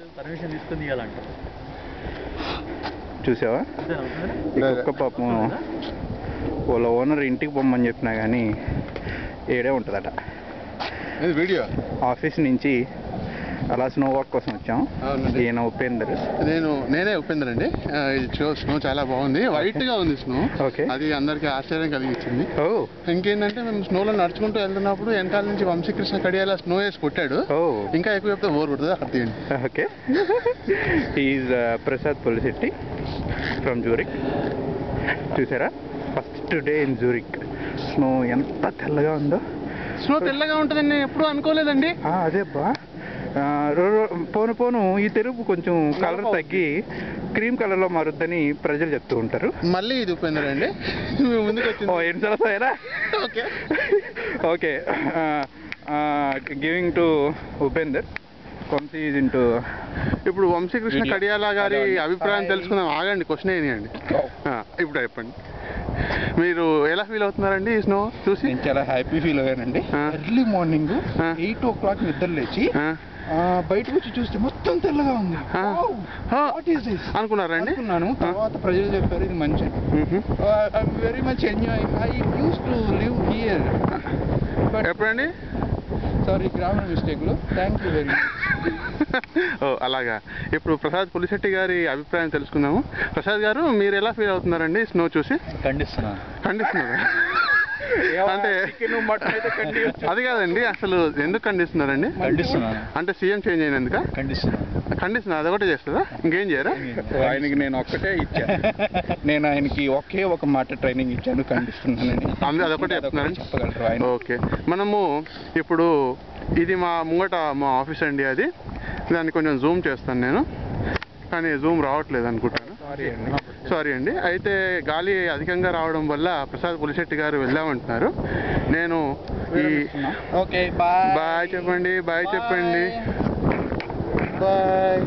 Permission తీసుకొని తీయాలంట. చూసావా ఒక్క పాపం వాళ్ళ ఓనర్ ఇంటికి పొమ్మని చెప్పినా కానీ ఏడే ఉంటుందట. వీడియో ఆఫీస్ నుంచి అలా స్నో వాక్ కోసం వచ్చాం. ఈయన ఉపేందర్, నేనే ఉపేందర్ అండి. ఇది స్నో చాలా బాగుంది, వైట్ గా ఉంది స్నో. ఓకే, అది అందరికి ఆశ్చర్యం కలిగించింది. ఇంకేంటంటే మేము స్నోలో నడుచుకుంటూ వెళ్తున్నప్పుడు వెనకాల నుంచి వంశీకృష్ణ కడియాల స్నో వేసి కొట్టాడు. ఇంకా ఎక్కువ చెప్తే బోర్ కొడుతుంది, అక్కడ తీయండి. Okay, is Prasad Pulisetti from Zurich. చూసారా first day in Zurich. Snow ఎంత తెల్లగా ఉందో. స్నో తెల్లగా ఉంటుందని నేను ఎప్పుడూ అనుకోలేదండి. అదే బా పోను పోను ఈ తెలుపు కొంచెం కలర్ తగ్గి క్రీమ్ కలర్ లో మారుద్దని ప్రజలు చెప్తూ ఉంటారు. మళ్ళీ ఇది ఉపేందర్ అండి ముందుకు వచ్చింది. Okay okay, giving to Upender. Vamshi is into. ఇప్పుడు వంశీకృష్ణ కడియాల గారి అభిప్రాయం తెలుసుకుందాం. ఆగండి, క్వశ్చన్ ఏంటండి. ఇప్పుడు చెప్పండి, మీరు ఎలా ఫీల్ అవుతున్నారండి ఈ స్నో చూసి? నేను చాలా హ్యాపీ ఫీల్ అయ్యానండి. ఎర్లీ మార్నింగ్ 8 o'clock నిద్ర లేచి బయటకు వచ్చి చూస్తే మొత్తం తెల్లగా ఉంది. అనుకున్నారండి? అనుకున్నాను. తర్వాత ప్రజలు చెప్పారు ఇది మంచి. Very much enjoy. I use to live here. ఎప్పుడండి? సారీ, గ్రామర్ మిస్టేక్లు. Thank you very much. అలాగా. ఇప్పుడు ప్రసాద్ పులిశెట్టి గారి అభిప్రాయం తెలుసుకుందాము. ప్రసాద్ గారు, మీరు ఎలా ఫీల్ అవుతున్నారండి స్నో చూసి? ఖండిస్తున్నారా? అంటే అది కాదండి, అసలు ఎందుకు ఖండిస్తున్నారండి? అంటే సీఎం చేంజ్ అయినందుక ఖండిస్తున్నారు? అదొకటే చేస్తుందా, ఇంకేం చేయరా? ఆయనకి నేను ఒక్కటే ఇచ్చాను. నేను ఆయనకి ఒకే ఒక మాట ట్రైనింగ్ ఇచ్చాను, ఖండిస్తున్నానని. అదొకటే చెప్తున్నారని చెప్పగలరు ఆయన. ఓకే, మనము ఇప్పుడు ఇది ముంగట మా ఆఫీస్ అండి. అది దాన్ని కొంచెం జూమ్ చేస్తాను నేను, కానీ జూమ్ రావట్లేదు అనుకుంటాను. సారీ అండి. అయితే గాలి అధికంగా రావడం వల్ల ప్రసాద్ పులిశెట్టి గారు వెళ్దామంటున్నారు. నేను బాయ్ చెప్పండి. బాయ్.